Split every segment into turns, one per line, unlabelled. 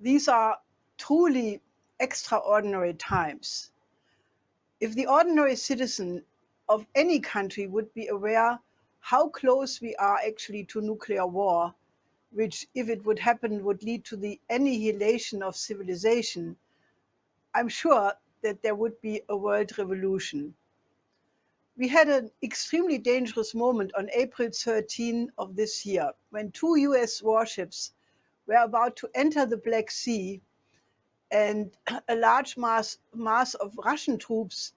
These are truly extraordinary times. If the ordinary citizen of any country would be aware how close we are actually to nuclear war, which, if it would happen, would lead to the annihilation of civilization, I'm sure that there would be a world revolution. We had an extremely dangerous moment on April 13 of this year when two US warships were about to enter the Black Sea and a large mass of Russian troops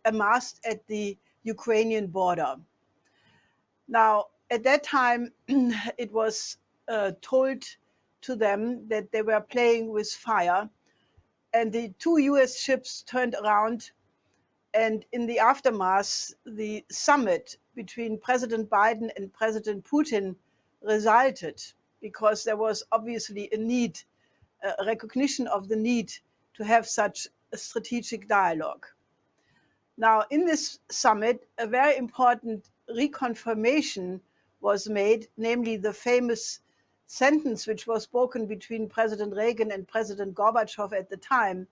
amassed at the Ukrainian border. Now, at that time, it was told to them that they were playing with fire, and the two US ships turned around, and in the aftermath, the summit between President Biden and President Putin resulted because there was obviously a need, a recognition of the need to have such a strategic dialogue. Now, in this summit, a very important reconfirmation was made, namely the famous sentence which was spoken between President Reagan and President Gorbachev at the time,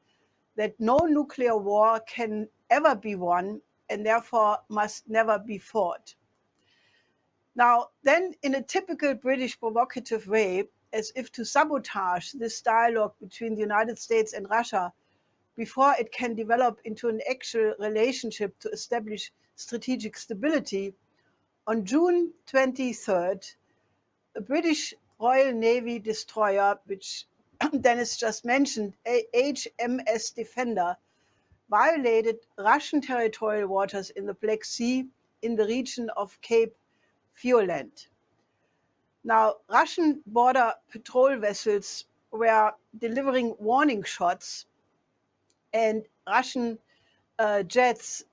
that no nuclear war can ever be won and therefore must never be fought. Now, then, in a typical British provocative way, as if to sabotage this dialogue between the United States and Russia before it can develop into an actual relationship to establish strategic stability, on June 23rd, a British Royal Navy destroyer, which Dennis just mentioned, HMS Defender, violated Russian territorial waters in the Black Sea in the region of Cape Violand. Now, Russian border patrol vessels were delivering warning shots, and Russian jets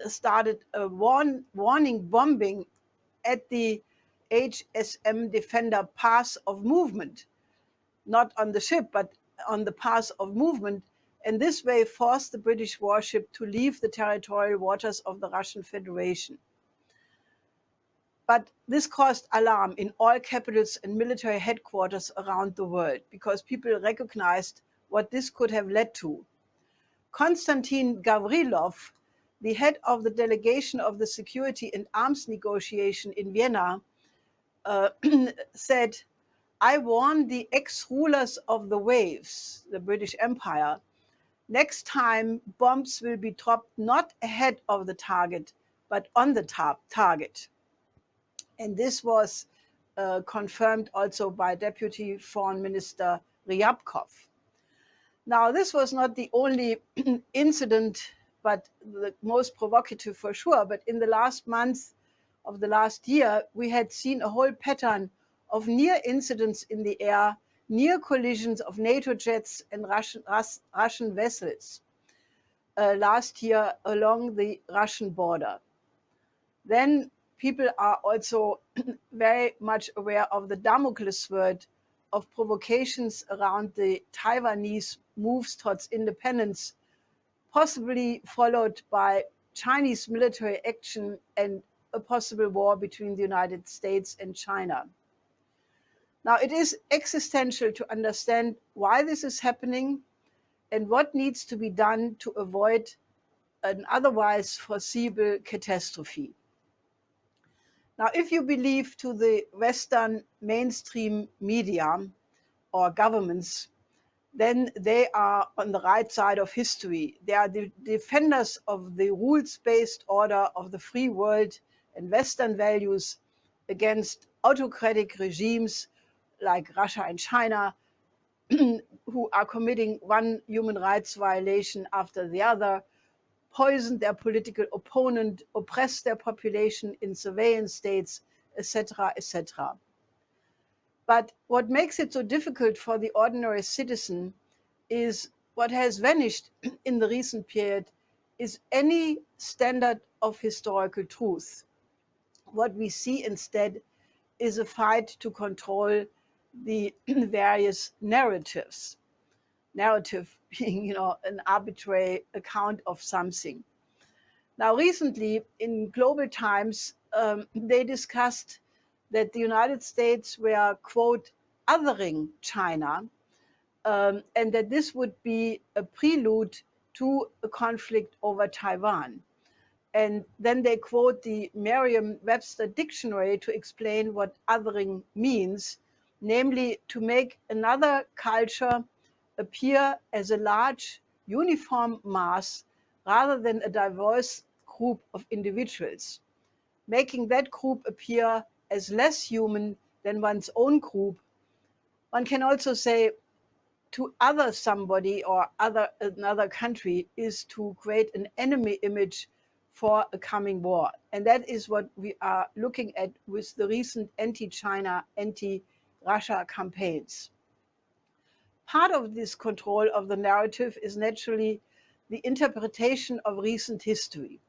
started a warning bombing at the HSM Defender path of movement, not on the ship, but on the path of movement, and this way forced the British warship to leave the territorial waters of the Russian Federation. But this caused alarm in all capitals and military headquarters around the world because people recognized what this could have led to. Konstantin Gavrilov, the head of the delegation of the Security and Arms Negotiation in Vienna, said, "I warn the ex-rulers of the waves, the British Empire, next time bombs will be dropped not ahead of the target, but on the target." And this was confirmed also by Deputy Foreign Minister Ryabkov. Now, this was not the only incident, but the most provocative for sure. But in the last month of the last year, we had seen a whole pattern of near incidents in the air, near collisions of NATO jets and Russian vessels last year along the Russian border. Then people are also very much aware of the Damocles sword of provocations around the Taiwanese moves towards independence, possibly followed by Chinese military action and a possible war between the United States and China. Now, it is existential to understand why this is happening and what needs to be done to avoid an otherwise foreseeable catastrophe. Now, if you believe to the Western mainstream media or governments, then they are on the right side of history. They are the defenders of the rules-based order of the free world and Western values against autocratic regimes like Russia and China, who are committing one human rights violation after the other, poison their political opponent, oppress their population in surveillance states, etc., etc. But what makes it so difficult for the ordinary citizen is what has vanished in the recent period is any standard of historical truth. What we see instead is a fight to control the various narratives. Narrative being, an arbitrary account of something. Now, recently in Global Times, they discussed that the United States were, quote, othering China, and that this would be a prelude to a conflict over Taiwan. And then they quote the Merriam-Webster dictionary to explain what othering means, namely to make another culture appear as a large uniform mass rather than a diverse group of individuals, making that group appear as less human than one's own group. One can also say to other somebody or another country is to create an enemy image for a coming war. And that is what we are looking at with the recent anti-China, anti-Russia campaigns. Part of this control of the narrative is naturally the interpretation of recent history.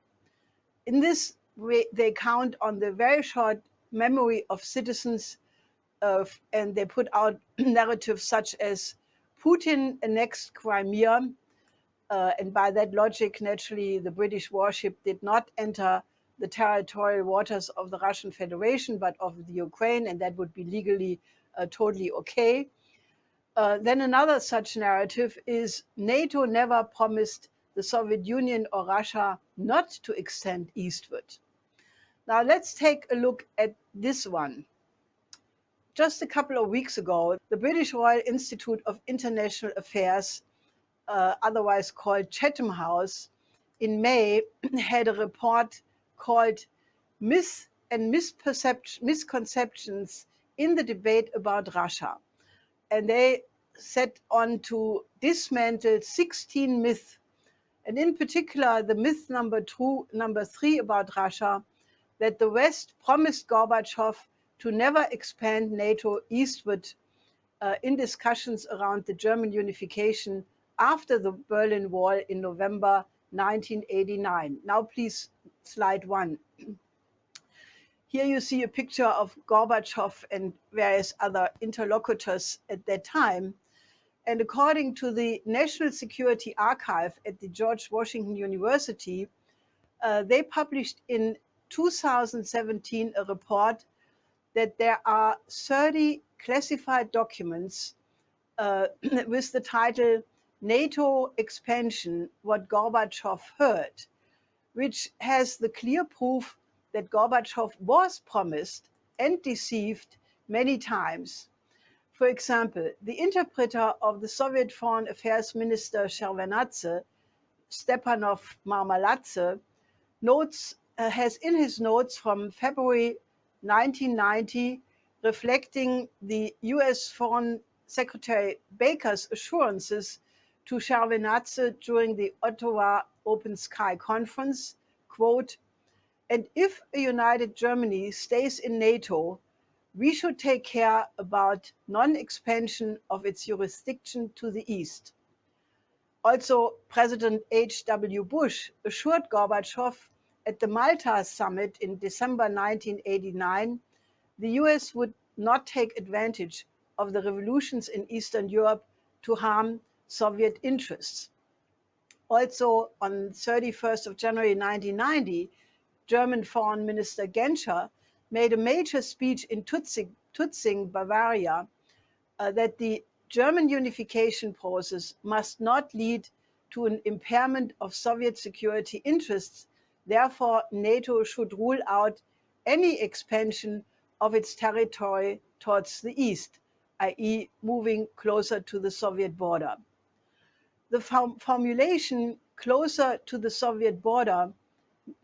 In this way, they count on the very short memory of citizens, and they put out narratives such as Putin annexed Crimea, and by that logic, naturally, the British warship did not enter the territorial waters of the Russian Federation, but of the Ukraine, and that would be legally totally okay. Then another such narrative is NATO never promised the Soviet Union or Russia not to extend eastward. Now let's take a look at this one. Just a couple of weeks ago, the British Royal Institute of International Affairs, otherwise called Chatham House, in May had a report called Myths and Misconceptions in the Debate about Russia. And they set on to dismantle 16 myths, and in particular the myth number 3 about Russia, that the West promised Gorbachev to never expand NATO eastward in discussions around the German unification after the Berlin Wall in November 1989. Now please, slide 1. Here you see a picture of Gorbachev and various other interlocutors at that time. And according to the National Security Archive at the George Washington University, they published in 2017 a report that there are 30 classified documents with the title NATO Expansion, What Gorbachev Heard, which has the clear proof that Gorbachev was promised and deceived many times. For example, the interpreter of the Soviet Foreign Affairs Minister Shevardnadze, Stepanov Marmeladze, has in his notes from February 1990, reflecting the US Foreign Secretary Baker's assurances to Shevardnadze during the Ottawa Open Sky Conference, quote, "And if a united Germany stays in NATO, we should take care about non-expansion of its jurisdiction to the east." Also, President H.W. Bush assured Gorbachev at the Malta summit in December 1989, the US would not take advantage of the revolutions in Eastern Europe to harm Soviet interests. Also, on 31st of January 1990, German Foreign Minister Genscher made a major speech in Tutzing, Bavaria, that the German unification process must not lead to an impairment of Soviet security interests. Therefore, NATO should rule out any expansion of its territory towards the east, i.e., moving closer to the Soviet border. The formulation closer to the Soviet border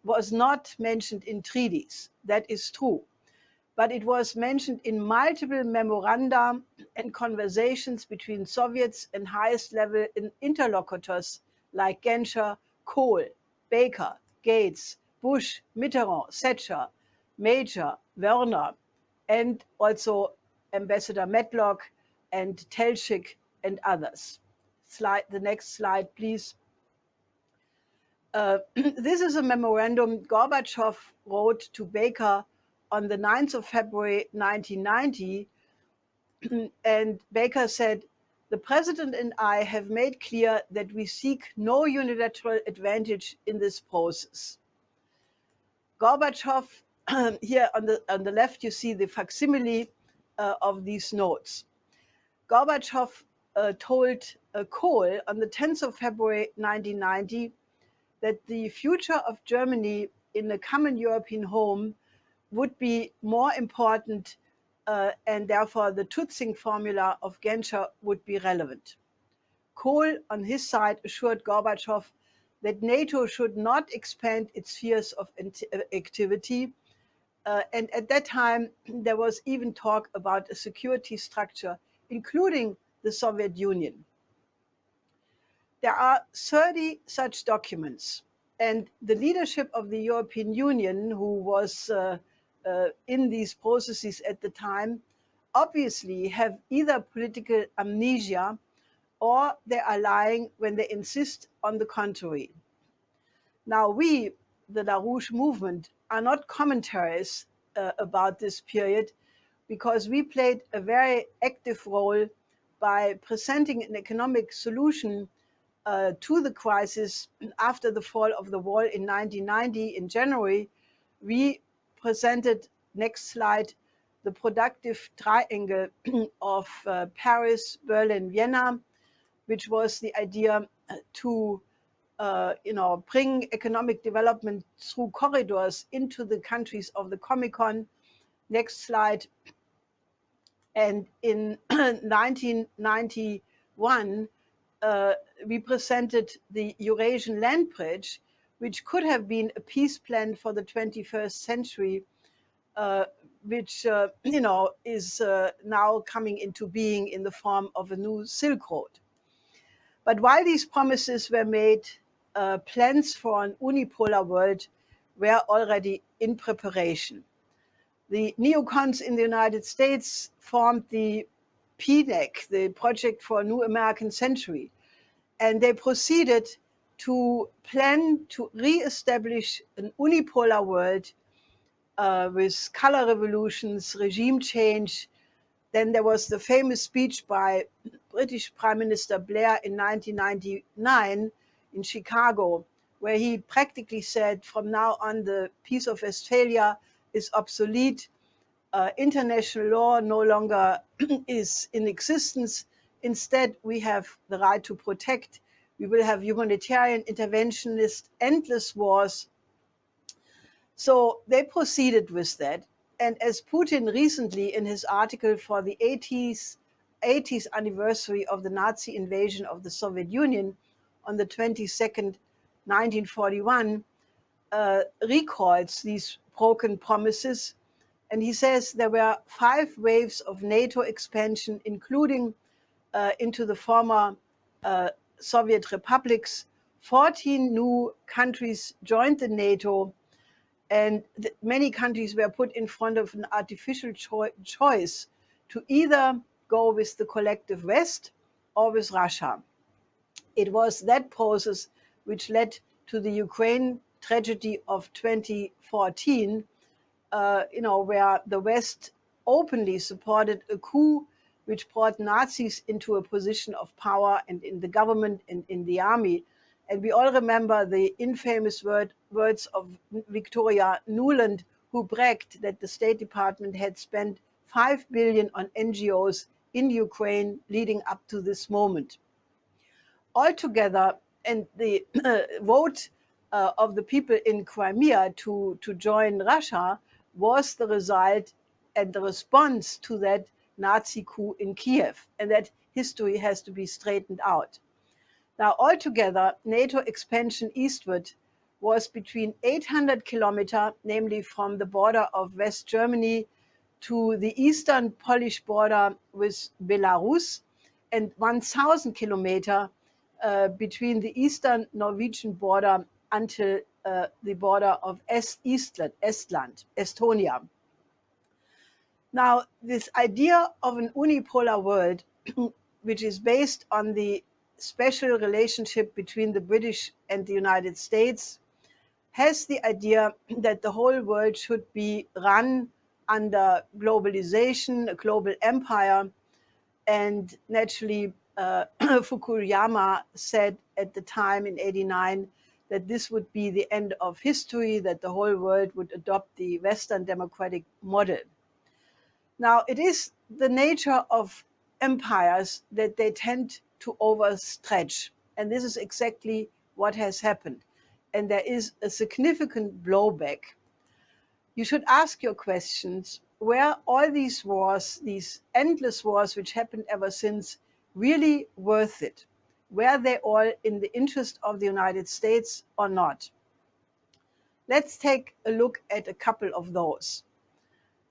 was not mentioned in treaties. That is true. But it was mentioned in multiple memoranda and conversations between Soviets and highest level interlocutors like Genscher, Kohl, Baker, Gates, Bush, Mitterrand, Thatcher, Major, Werner, and also Ambassador Matlock and Telchik and others. The next slide, please. This is a memorandum Gorbachev wrote to Baker on the 9th of February 1990, and Baker said, "The President and I have made clear that we seek no unilateral advantage in this process." Gorbachev, here on the left you see the facsimile of these notes. Gorbachev told Kohl on the 10th of February 1990 that the future of Germany in a common European home would be more important, and therefore the Tutzing formula of Genscher would be relevant. Kohl, on his side, assured Gorbachev that NATO should not expand its spheres of activity. And at that time, there was even talk about a security structure, including the Soviet Union. There are 30 such documents, and the leadership of the European Union, who was in these processes at the time, obviously have either political amnesia or they are lying when they insist on the contrary. Now, we, the LaRouche movement, are not commentaries about this period because we played a very active role by presenting an economic solution to the crisis after the fall of the wall in 1990 in January. We presented, next slide, the productive triangle of Paris, Berlin, Vienna, which was the idea to bring economic development through corridors into the countries of the Comecon. Next slide. And in 1991, we presented the Eurasian Land Bridge, which could have been a peace plan for the 21st century, which is now coming into being in the form of a new Silk Road. But while these promises were made, plans for an unipolar world were already in preparation. The neocons in the United States formed the PNAC, the Project for a New American Century, and they proceeded to plan to re-establish an unipolar world with color revolutions, regime change. Then there was the famous speech by British Prime Minister Blair in 1999 in Chicago, where he practically said, from now on, the Peace of Westphalia is obsolete. International law no longer is in existence. Instead, we have the right to protect. We will have humanitarian, interventionist, endless wars. So they proceeded with that. And as Putin recently, in his article for the 80th anniversary of the Nazi invasion of the Soviet Union on the 22nd, 1941, recalls these broken promises. And he says there were 5 waves of NATO expansion, including into the former Soviet republics. 14 new countries joined the NATO, and many countries were put in front of an artificial choice to either go with the collective West or with Russia. It was that process which led to the Ukraine tragedy of 2014, where the West openly supported a coup which brought Nazis into a position of power and in the government and in the army. And we all remember the infamous words of Victoria Nuland, who bragged that the State Department had spent 5 billion on NGOs in Ukraine leading up to this moment. Altogether, and the vote of the people in Crimea to join Russia was the result and the response to that Nazi coup in Kiev, and that history has to be straightened out. Now, altogether, NATO expansion eastward was between 800 kilometers, namely from the border of West Germany to the eastern Polish border with Belarus, and 1,000 kilometers between the eastern Norwegian border until the border of Estland, Estonia. Now, this idea of an unipolar world, which is based on the special relationship between the British and the United States, has the idea that the whole world should be run under globalization, a global empire. And naturally, Fukuyama said at the time in '89 that this would be the end of history, that the whole world would adopt the Western democratic model. Now, it is the nature of empires that they tend to overstretch. And this is exactly what has happened. And there is a significant blowback. You should ask your questions, were all these wars, these endless wars which happened ever since, really worth it? Were they all in the interest of the United States or not? Let's take a look at a couple of those.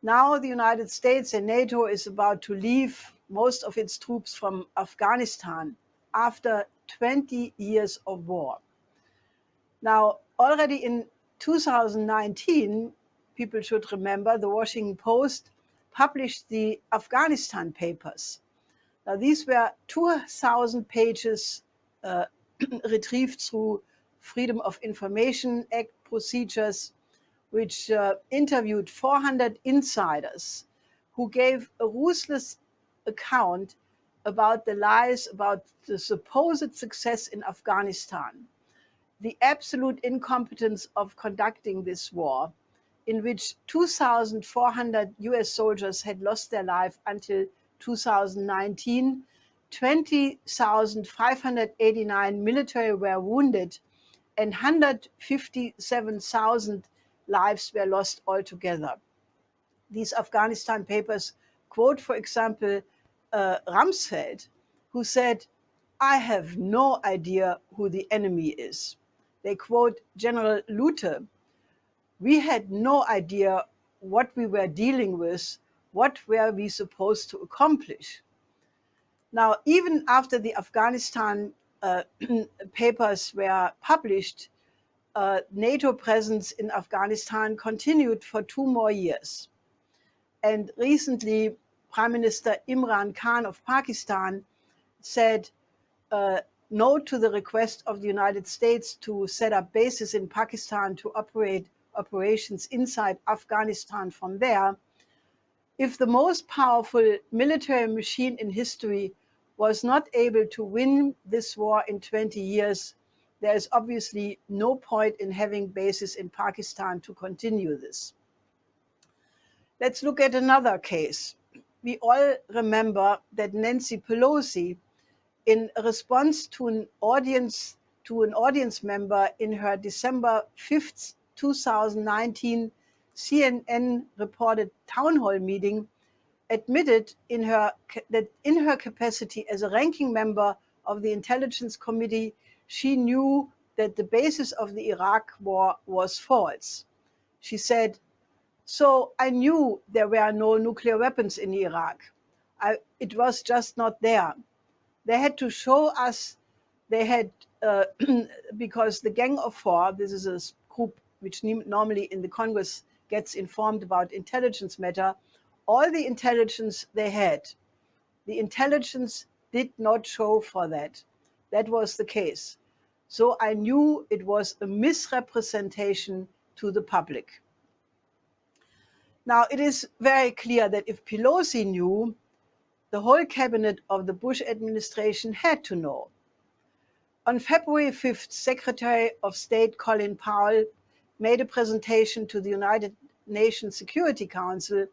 Now the United States and NATO is about to leave most of its troops from Afghanistan after 20 years of war. Now, already in 2019, people should remember, the Washington Post published the Afghanistan Papers. Now, these were 2,000 pages retrieved through Freedom of Information Act procedures, which interviewed 400 insiders who gave a ruthless account about the lies, about the supposed success in Afghanistan, the absolute incompetence of conducting this war, in which 2,400 US soldiers had lost their life until 2019, 20,589 military were wounded, and 157,000 lives were lost altogether. These Afghanistan papers quote, for example, Rumsfeld, who said, "I have no idea who the enemy is." They quote General Lute, "We had no idea what we were dealing with, what were we supposed to accomplish." Now, even after the Afghanistan papers were published, NATO presence in Afghanistan continued for 2 more years. And recently, Prime Minister Imran Khan of Pakistan said no to the request of the United States to set up bases in Pakistan to operate operations inside Afghanistan from there. If the most powerful military machine in history was not able to win this war in 20 years, there is obviously no point in having bases in Pakistan to continue this. Let's look at another case. We all remember that Nancy Pelosi, in response to an audience member in her December 5th, 2019 CNN reported town hall meeting, admitted that in her capacity as a ranking member of the Intelligence Committee, she knew that the basis of the Iraq war was false. She said, "So I knew there were no nuclear weapons in Iraq. It was just not there. They had to show us they had," because the Gang of Four, this is a group which normally in the Congress gets informed about intelligence matter, all the intelligence they had, the intelligence did not show for that. That was the case. So I knew it was a misrepresentation to the public. Now, it is very clear that if Pelosi knew, the whole cabinet of the Bush administration had to know. On February 5th, Secretary of State Colin Powell made a presentation to the United Nations Security Council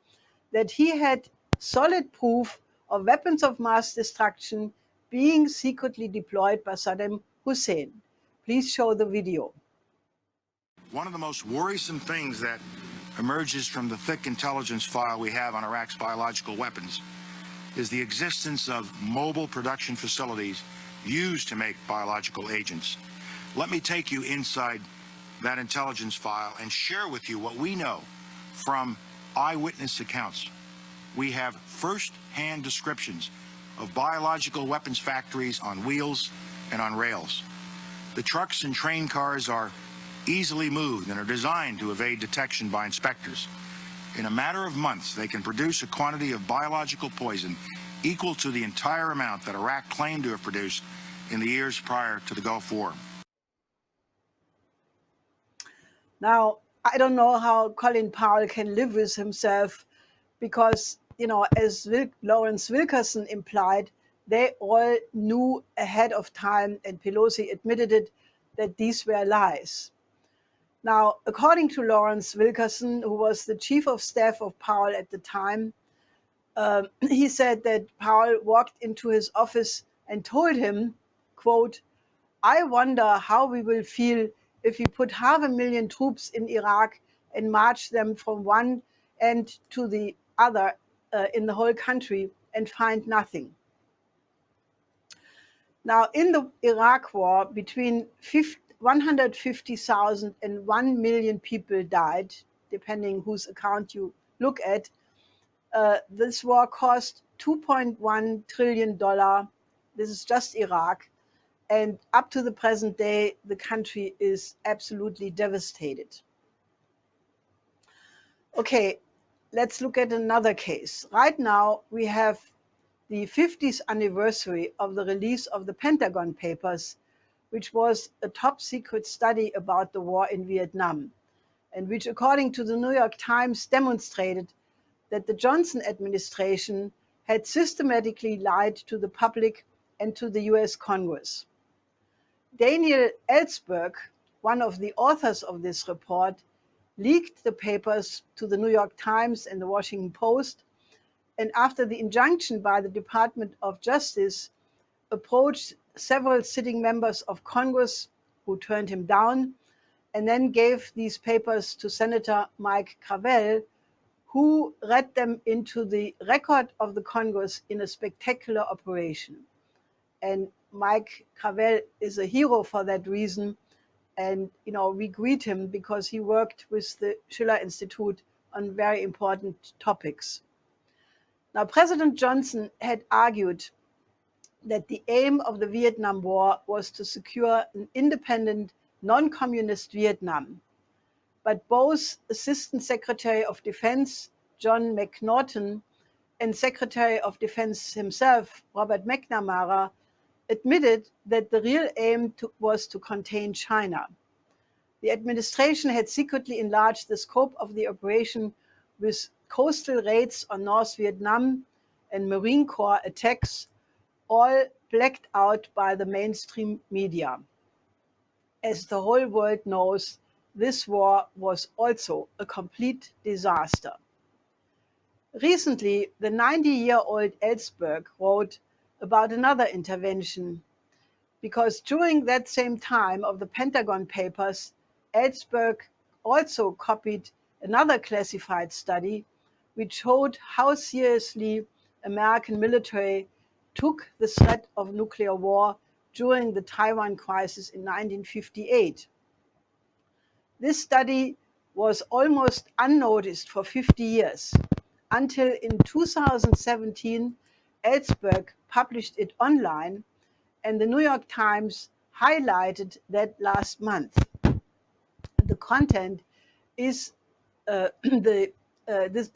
that he had solid proof of weapons of mass destruction being secretly deployed by Saddam Hussein. Please show the video.
One of the most worrisome things that emerges from the thick intelligence file we have on Iraq's biological weapons is the existence of mobile production facilities used to make biological agents. Let me take you inside that intelligence file and share with you what we know from eyewitness accounts. We have first-hand descriptions of biological weapons factories on wheels and on rails. The trucks and train cars are easily moved and are designed to evade detection by inspectors. In a matter of months, they can produce a quantity of biological poison equal to the entire amount that Iraq claimed to have produced in the years prior to the Gulf War.
Now, I don't know how Colin Powell can live with himself because, as Lawrence Wilkerson implied, they all knew ahead of time, and Pelosi admitted it, that these were lies. Now, according to Lawrence Wilkerson, who was the chief of staff of Powell at the time, He said that Powell walked into his office and told him, quote, "I wonder how we will feel if we put 500,000 troops in Iraq and march them from one end to the other in the whole country and find nothing." Now, in the Iraq war, between 150,000 and 1 million people died, depending whose account you look at. This war cost $2.1 trillion. This is just Iraq. And up to the present day, the country is absolutely devastated. Okay, let's look at another case. Right now, we have the 50th anniversary of the release of the Pentagon Papers, which was a top secret study about the war in Vietnam, and which, according to the New York Times, demonstrated that the Johnson administration had systematically lied to the public and to the US Congress. Daniel Ellsberg, one of the authors of this report, leaked the papers to the New York Times and the Washington Post, and after the injunction by the Department of Justice, approached several sitting members of Congress who turned him down, and then gave these papers to Senator Mike Gravel, who read them into the record of the Congress in a spectacular operation. And Mike Gravel is a hero for that reason. And we greet him because he worked with the Schiller Institute on very important topics. Now, President Johnson had argued that the aim of the Vietnam War was to secure an independent, non-communist Vietnam. But both Assistant Secretary of Defense John McNaughton and Secretary of Defense himself, Robert McNamara, admitted that the real aim was to contain China. The administration had secretly enlarged the scope of the operation with coastal raids on North Vietnam and Marine Corps attacks, all blacked out by the mainstream media. As the whole world knows, this war was also a complete disaster. Recently, the 90-year-old Ellsberg wrote about another intervention, because during that same time of the Pentagon Papers, Ellsberg also copied another classified study which showed how seriously American military took the threat of nuclear war during the Taiwan crisis in 1958. This study was almost unnoticed for 50 years, until in 2017, Ellsberg published it online, and the New York Times highlighted that last month. The content is the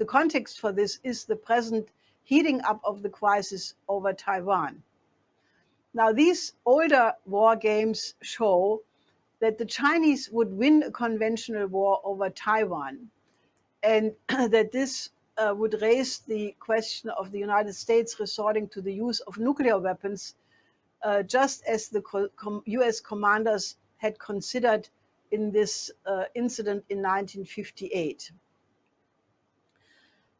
context for this is the present heating up of the crisis over Taiwan. Now, these older war games show that the Chinese would win a conventional war over Taiwan, and that this would raise the question of the United States resorting to the use of nuclear weapons, just as the US commanders had considered in this incident in 1958.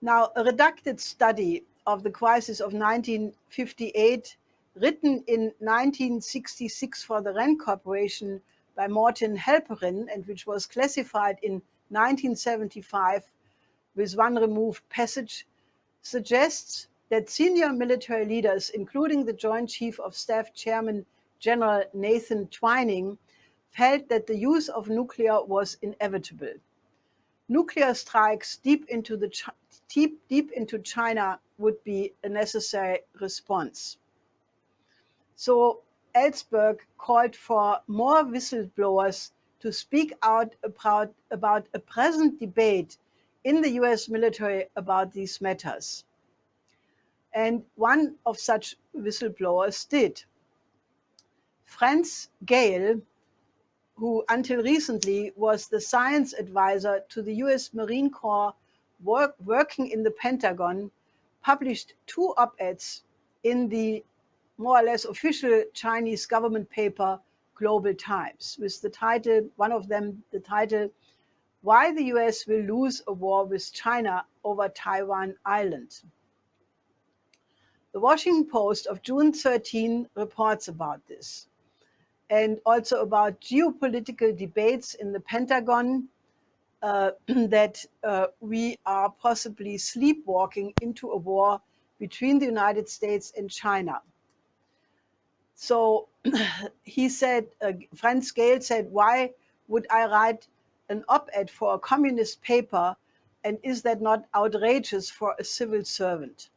Now, a redacted study of the crisis of 1958, written in 1966 for the Rand Corporation by Morton Halperin, and which was classified in 1975 with one removed passage, suggests that senior military leaders, including the Joint Chief of Staff Chairman General Nathan Twining, felt that the use of nuclear was inevitable. Nuclear strikes deep into China would be a necessary response. So Ellsberg called for more whistleblowers to speak out about a present debate in the US military about these matters. And one of such whistleblowers did. Franz Gale, who until recently was the science advisor to the US Marine Corps working in the Pentagon, published two op-eds in the more or less official Chinese government paper, Global Times, with the title, one of them, the title, "Why the US Will Lose a War with China Over Taiwan Island." The Washington Post of June 13 reports about this, and also about geopolitical debates in the Pentagon that we are possibly sleepwalking into a war between the United States and China. So he said, Franz Gale said, why would I write an op-ed for a communist paper, and is that not outrageous for a civil servant?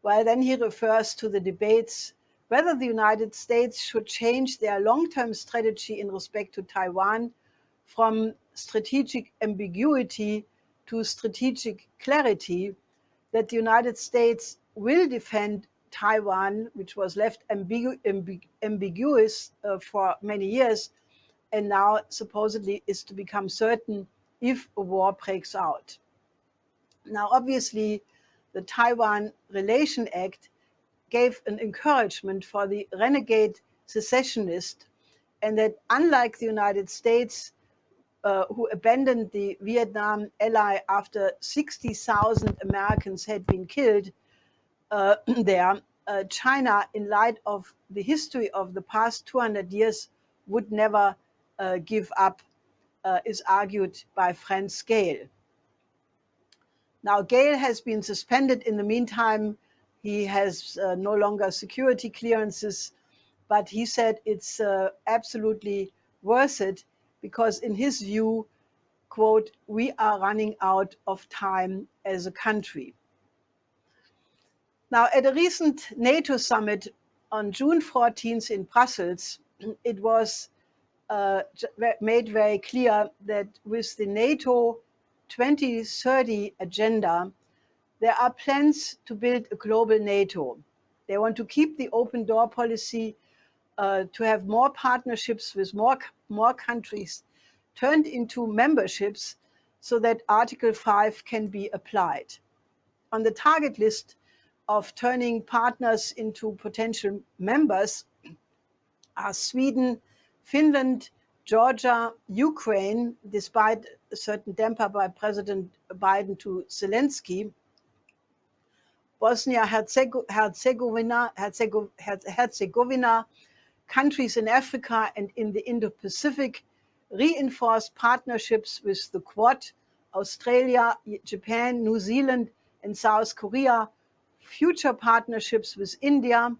Well, then he refers to the debates whether the United States should change their long-term strategy in respect to Taiwan from strategic ambiguity to strategic clarity, that the United States will defend Taiwan, which was left ambiguous for many years, and now supposedly is to become certain if a war breaks out. Now, obviously, the Taiwan Relation Act gave an encouragement for the renegade secessionist, and that unlike the United States, who abandoned the Vietnam ally after 60,000 Americans had been killed there, China, in light of the history of the past 200 years, would never give up, is argued by Franz Gale. Now, Gale has been suspended in the meantime. He has no longer security clearances, but he said it's absolutely worth it because in his view, quote, we are running out of time as a country. Now, at a recent NATO summit on June 14th in Brussels, it was made very clear that with the NATO 2030 agenda, there are plans to build a global NATO. They want to keep the open door policy, to have more partnerships with more countries turned into memberships so that Article 5 can be applied. On the target list of turning partners into potential members are Sweden, Finland, Georgia, Ukraine, despite a certain damper by President Biden to Zelensky, Bosnia-Herzegovina, countries in Africa and in the Indo-Pacific, reinforced partnerships with the Quad, Australia, Japan, New Zealand, and South Korea, future partnerships with India.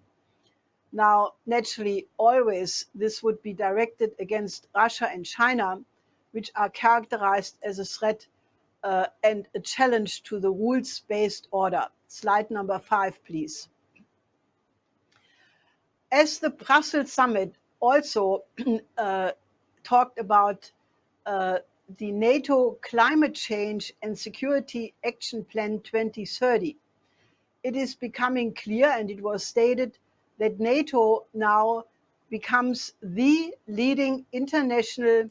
Now, naturally, always this would be directed against Russia and China, which are characterized as a threat and a challenge to the rules-based order. Slide number 5, please. As the Brussels summit also talked about the NATO Climate Change and Security Action Plan 2030, it is becoming clear, and it was stated, that NATO now becomes the leading international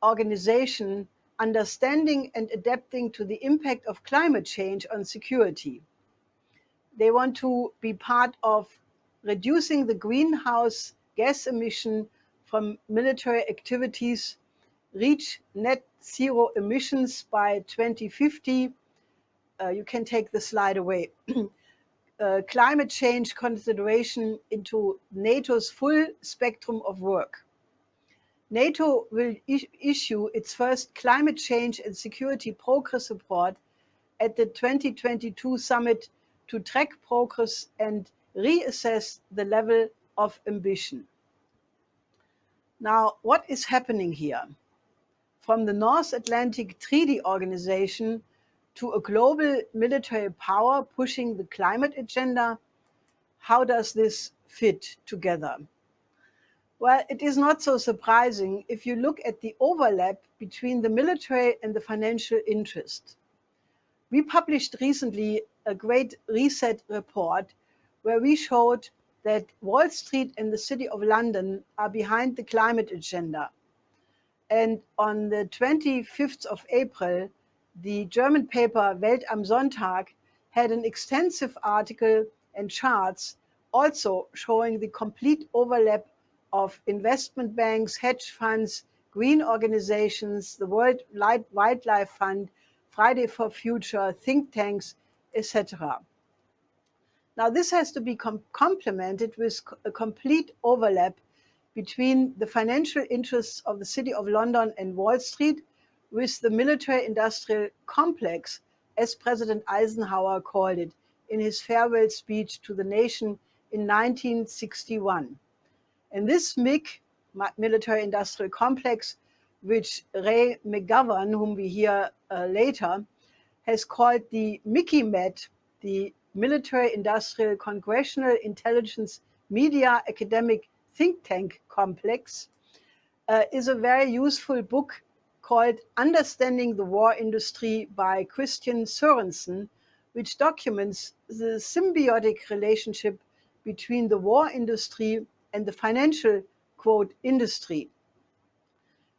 organization understanding and adapting to the impact of climate change on security. They want to be part of reducing the greenhouse gas emission from military activities, reach net zero emissions by 2050. You can take the slide away. Climate change consideration into NATO's full spectrum of work. NATO will issue its first climate change and security progress report at the 2022 summit to track progress and reassess the level of ambition. Now, what is happening here? From the North Atlantic Treaty Organization to a global military power pushing the climate agenda, how does this fit together? Well, it is not so surprising if you look at the overlap between the military and the financial interest. We published recently a Great Reset report where we showed that Wall Street and the City of London are behind the climate agenda. And on the 25th of April, the German paper Welt am Sonntag had an extensive article and charts also showing the complete overlap of investment banks, hedge funds, green organizations, the World Wildlife Fund, Friday for Future, think tanks, etc. Now, this has to be complemented with a complete overlap between the financial interests of the City of London and Wall Street with the military-industrial complex, as President Eisenhower called it in his farewell speech to the nation in 1961. And this MIC, military-industrial complex, which Ray McGovern, whom we hear later, has called the Mickey-Met, the Military-Industrial Congressional Intelligence Media Academic Think Tank Complex, is a very useful book called Understanding the War Industry by Christian Sørensen, which documents the symbiotic relationship between the war industry and the financial, quote, industry.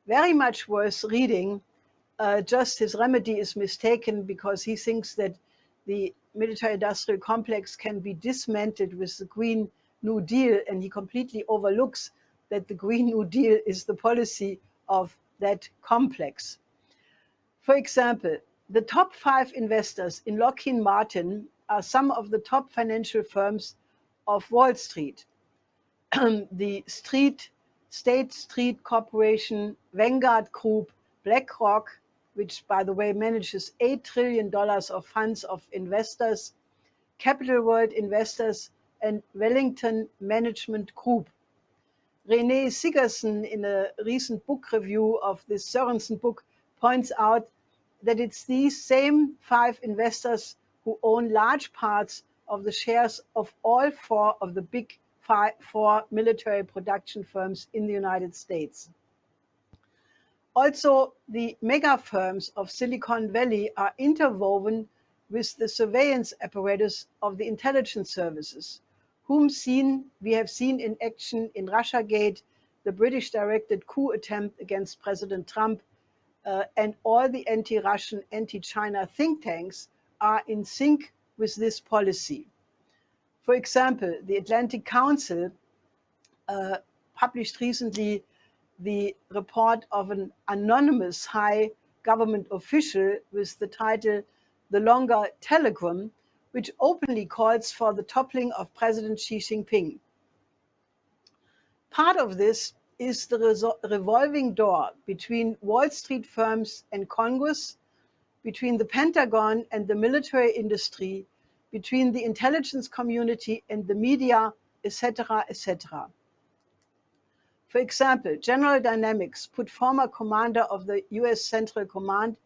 Very much worth reading. Just his remedy is mistaken because he thinks that the military-industrial complex can be dismantled with the Green New Deal, and he completely overlooks that the Green New Deal is the policy of that complex. For example, the top 5 investors in Lockheed Martin are some of the top financial firms of Wall Street. The State Street Corporation, Vanguard Group, BlackRock, which, by the way, manages $8 trillion of funds of investors, Capital World Investors, and Wellington Management Group. Renee Sigerson, in a recent book review of this Sørensen book, points out that it's these same 5 investors who own large parts of the shares of all 4 of the big 4 military production firms in the United States. Also, the mega firms of Silicon Valley are interwoven with the surveillance apparatus of the intelligence services, whom we have seen in action in Russiagate, the British-directed coup attempt against President Trump, and all the anti-Russian, anti-China think tanks are in sync with this policy. For example, the Atlantic Council published recently the report of an anonymous high government official with the title The Longer Telegram, which openly calls for the toppling of President Xi Jinping. Part of this is the revolving door between Wall Street firms and Congress, between the Pentagon and the military industry, between the intelligence community and the media, etc., etc. For example, General Dynamics put former commander of the US Central Command,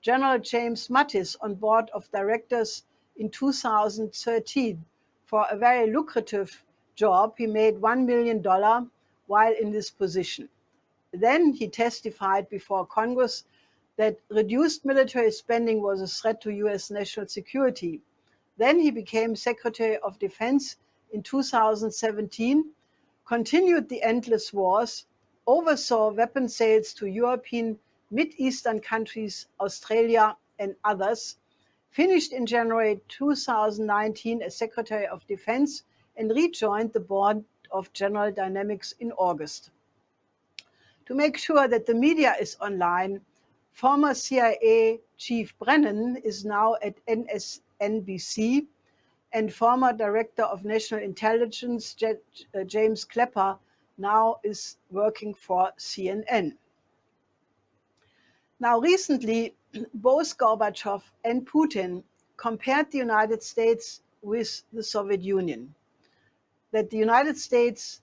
General James Mattis, on board of directors in 2013 for a very lucrative job. He made $1 million while in this position. Then he testified before Congress that reduced military spending was a threat to US national security. Then he became Secretary of Defense in 2017, continued the endless wars, oversaw weapon sales to European, Mid-Eastern countries, Australia, and others, finished in January 2019 as Secretary of Defense, and rejoined the board of General Dynamics in August. To make sure that the media is online, former CIA Chief Brennan is now at NBC, and former Director of National Intelligence James Clapper now is working for CNN. Now, recently, both Gorbachev and Putin compared the United States with the Soviet Union, that the United States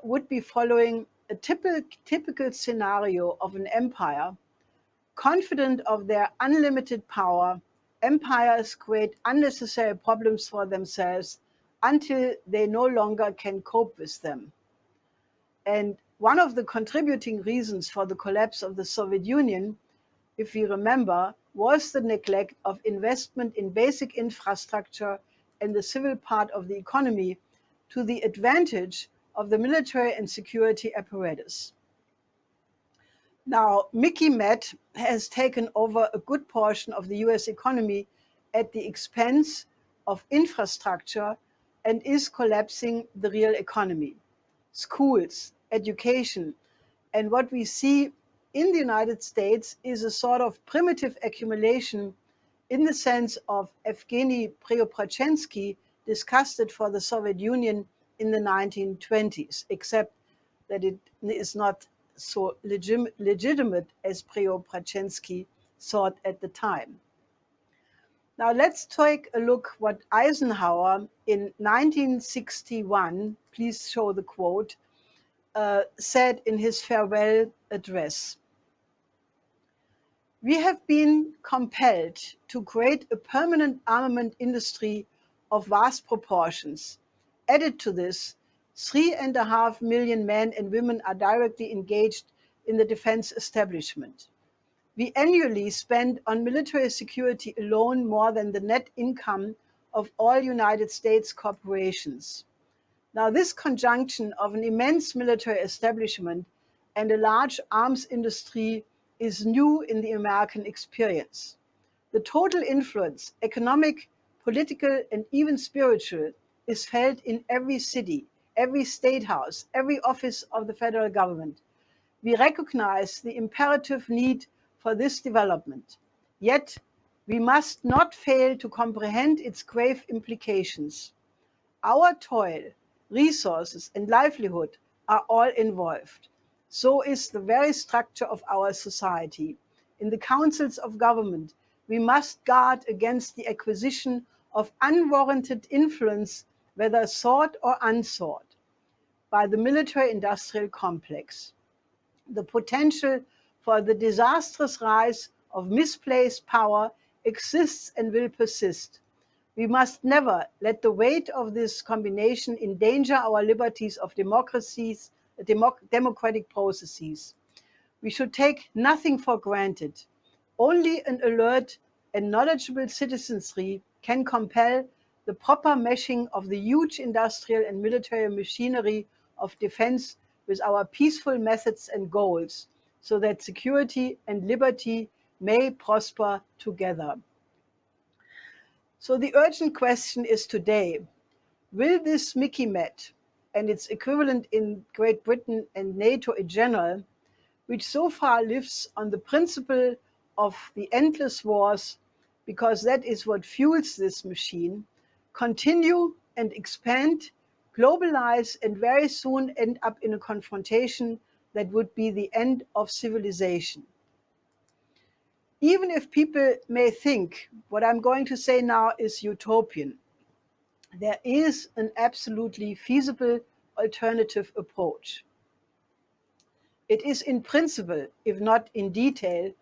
would be following a typical scenario of an empire. Confident of their unlimited power, empires create unnecessary problems for themselves until they no longer can cope with them. And one of the contributing reasons for the collapse of the Soviet Union, if you remember, was the neglect of investment in basic infrastructure and the civil part of the economy to the advantage of the military and security apparatus. Now, Mickey Met has taken over a good portion of the US economy at the expense of infrastructure and is collapsing the real economy. Schools, education, and what we see in the United States is a sort of primitive accumulation in the sense of Evgeny Preobrazhensky discussed it for the Soviet Union in the 1920s, except that it is not so legitimate as Preobrazhensky thought at the time. Now let's take a look what Eisenhower in 1961, please show the quote, said in his farewell address. We have been compelled to create a permanent armament industry of vast proportions. Added to this, 3.5 million men and women are directly engaged in the defense establishment. We annually spend on military security alone more than the net income of all United States corporations. Now, this conjunction of an immense military establishment and a large arms industry is new in the American experience. The total influence, economic, political, and even spiritual, is felt in every city, every state house, every office of the federal government. We recognize the imperative need for this development. Yet, we must not fail to comprehend its grave implications. Our toil, resources, and livelihood are all involved. So is the very structure of our society. In the councils of government, we must guard against the acquisition of unwarranted influence, whether sought or unsought, by the military-industrial complex. The potential for the disastrous rise of misplaced power exists and will persist. We must never let the weight of this combination endanger our liberties of democratic processes. We should take nothing for granted. Only an alert and knowledgeable citizenry can compel the proper meshing of the huge industrial and military machinery of defense with our peaceful methods and goals, so that security and liberty may prosper together. So the urgent question is today, will this MICIMET and its equivalent in Great Britain and NATO in general, which so far lives on the principle of the endless wars, because that is what fuels this machine, continue and expand, globalize, and very soon end up in a confrontation that would be the end of civilization? Even if people may think what I'm going to say now is utopian, there is an absolutely feasible alternative approach. It is in principle, if not in detail,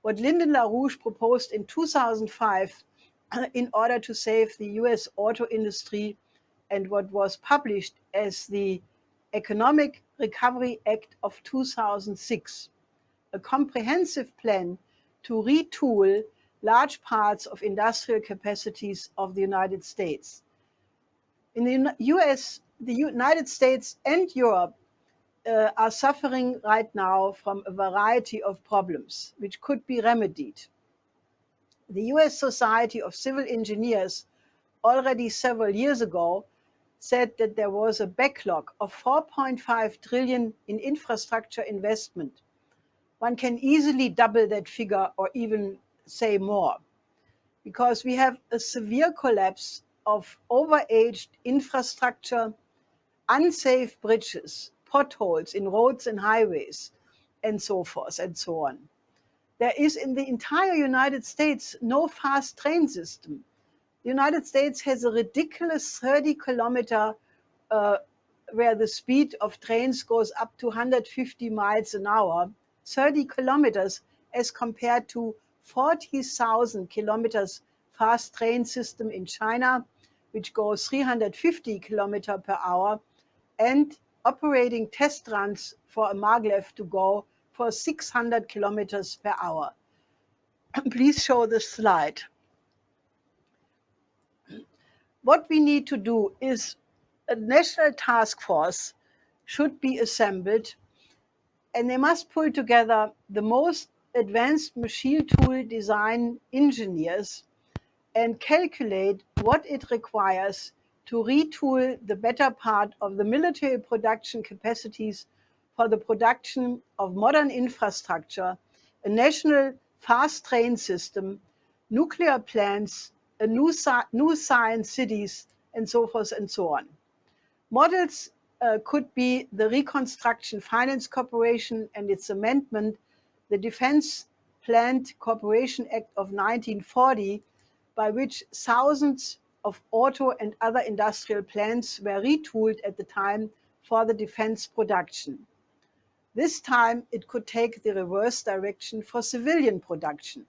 what Lyndon LaRouche proposed in 2005 in order to save the US auto industry, and what was published as the Economic Recovery Act of 2006, a comprehensive plan to retool large parts of industrial capacities of the United States. In the United States and Europe are suffering right now from a variety of problems which could be remedied. The US Society of Civil Engineers already several years ago said that there was a backlog of 4.5 trillion in infrastructure investment. One can easily double that figure or even say more, because we have a severe collapse of overaged infrastructure, unsafe bridges, potholes in roads and highways, and so forth and so on. There is in the entire United States no fast train system. The United States has a ridiculous 30-kilometer where the speed of trains goes up to 150 miles an hour, 30 kilometers as compared to 40,000 kilometers fast train system in China, which goes 350 kilometers per hour, and operating test runs for a maglev to go for 600 kilometers per hour. Please show the slide. What we need to do is a national task force should be assembled, and they must pull together the most advanced machine tool design engineers and calculate what it requires to retool the better part of the military production capacities for the production of modern infrastructure, a national fast train system, nuclear plants, new science cities, and so forth and so on. Models could be the Reconstruction Finance Corporation and its amendment, the Defense Plant Corporation Act of 1940, by which thousands of auto and other industrial plants were retooled at the time for the defense production. This time it could take the reverse direction for civilian production.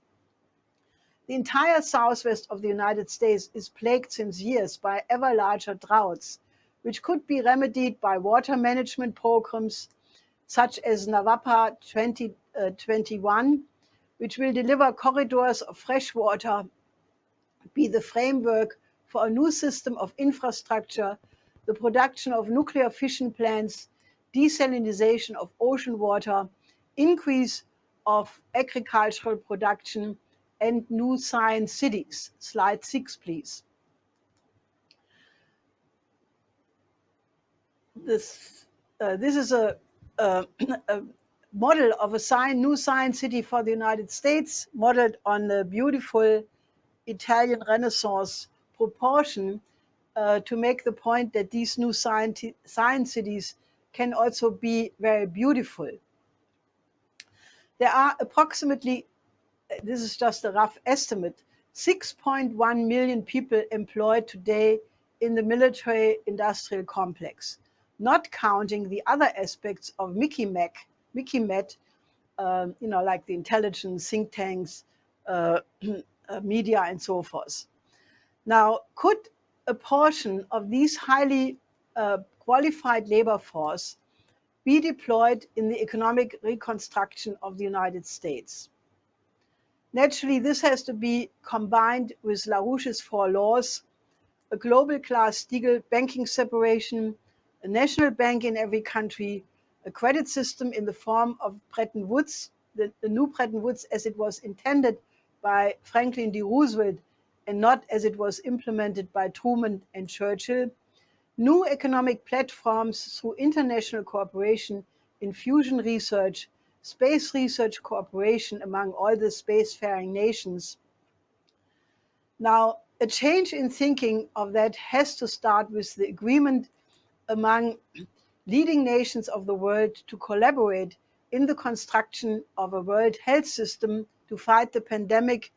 The entire southwest of the United States is plagued since years by ever larger droughts, which could be remedied by water management programs such as NAVAPA 2021, which will deliver corridors of fresh water, be the framework for a new system of infrastructure, the production of nuclear fission plants, desalination of ocean water, increase of agricultural production, and new science cities. Slide 6, please. This is a model of a new science city for the United States, modeled on the beautiful Italian Renaissance proportion, to make the point that these new science cities can also be very beautiful. There are approximately, this is just a rough estimate, 6.1 million people employed today in the military industrial complex, not counting the other aspects of MICIMET, like the intelligence, think tanks, media, and so forth. Now, could a portion of these highly qualified labor force be deployed in the economic reconstruction of the United States? Naturally, this has to be combined with LaRouche's 4 laws, a global Glass-Steagall banking separation, a national bank in every country, a credit system in the form of Bretton Woods, the new Bretton Woods as it was intended by Franklin D. Roosevelt and not as it was implemented by Truman and Churchill, new economic platforms through international cooperation in fusion research, space research cooperation among all the spacefaring nations. Now, a change in thinking of that has to start with the agreement among leading nations of the world to collaborate in the construction of a world health system to fight the pandemic,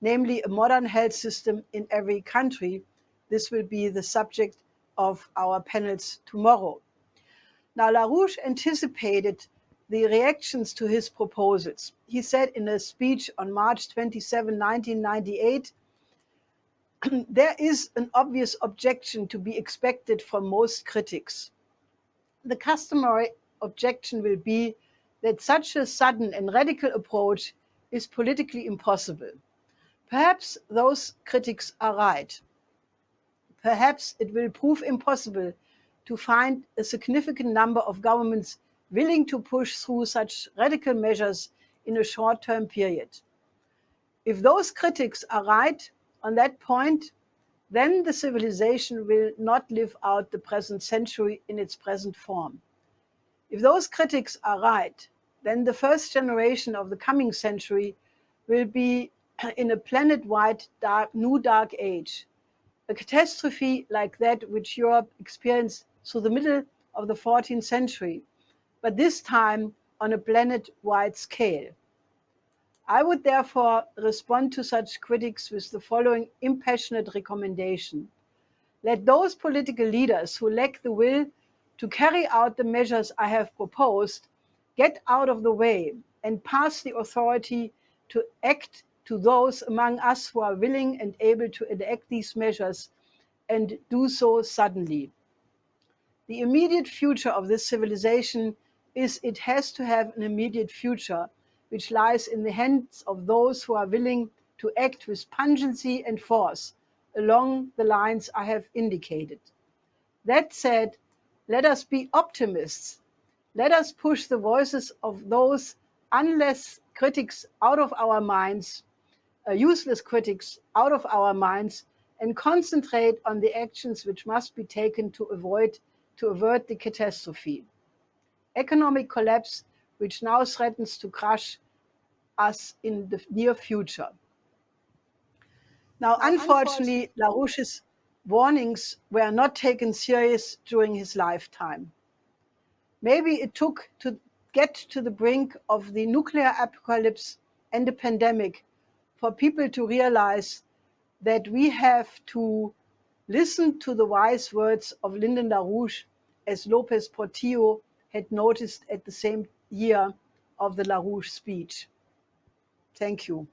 namely a modern health system in every country. This will be the subject of our panels tomorrow. Now, LaRouche anticipated the reactions to his proposals. He said in a speech on March 27, 1998, there is an obvious objection to be expected from most critics. The customary objection will be that such a sudden and radical approach is politically impossible. Perhaps those critics are right. Perhaps it will prove impossible to find a significant number of governments willing to push through such radical measures in a short-term period. If those critics are right on that point, then the civilization will not live out the present century in its present form. If those critics are right, then the first generation of the coming century will be in a planet-wide new dark age, a catastrophe like that which Europe experienced through the middle of the 14th century, but this time on a planet-wide scale. I would therefore respond to such critics with the following impassioned recommendation. Let those political leaders who lack the will to carry out the measures I have proposed get out of the way and pass the authority to act to those among us who are willing and able to enact these measures, and do so suddenly. The immediate future of this civilization is it has to have an immediate future, which lies in the hands of those who are willing to act with pungency and force along the lines I have indicated. That said, let us be optimists. Let us push the voices of those unless critics out of our minds, useless critics out of our minds, and concentrate on the actions which must be taken to avert the catastrophe. Economic collapse, which now threatens to crush us in the near future. Now, unfortunately, LaRouche's warnings were not taken serious during his lifetime. Maybe it took to get to the brink of the nuclear apocalypse and the pandemic for people to realize that we have to listen to the wise words of Lyndon LaRouche, as Lopez Portillo had noticed at the same year of the LaRouche speech. Thank you.